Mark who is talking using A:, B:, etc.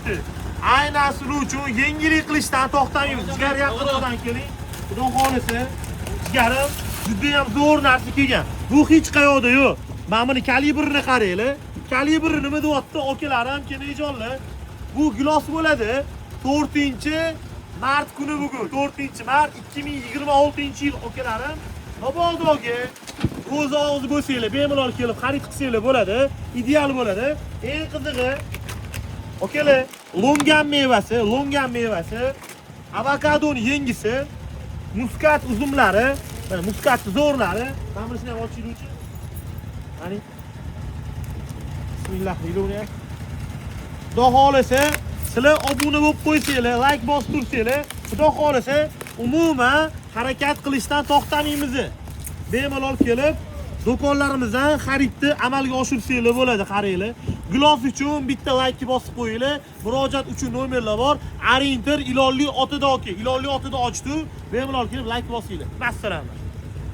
A: kelibdi. Aynan sizlar uchun yengillik qilishdan to'xtamaymiz. Jigar yaqinroqdan keling. Xudo xolisa, jigarim juda ham zo'r narsa kelgan. Bu hech qayoqda yo'q. Mana buni kalibrini qaranglar. Kalibri nima deyapti? Okalarim, kenajonlar. Bu gilos bo'ladi. 4-mart kuni bugun. 4-mart 2026-yil okalarim. Mabodoga o'z og'iz bo'lsanglar, bemalol kelib xarid qilsanglar bo'ladi. Ideal bo'ladi. Eng qizig'i, okalar, longan mevasi, avokadoni yengisi, muskat uzumlari, mana muskat zo'rlari. Mana bunisini ham ochiluvchi. Qani. Bismillah deyiladi. Xudo xolasa, sizlar obuna bo'lib qo'ysanglar, like bosib tursanglar, xudo xolasa, umuman harakat qilishdan to'xtamaymiz. Bemalol kelib, do'konlarimizdan xaridni amalga oshirsanglar bo'ladi, qaranglar. Gilos uchun bitta like bosib qo'yinglar. Murojaat uchun nomerlar bor. Arinter Ilonli Otadoki. Ilonli Otada ochdi. Bemalol kelib like bosinglar. Assalom.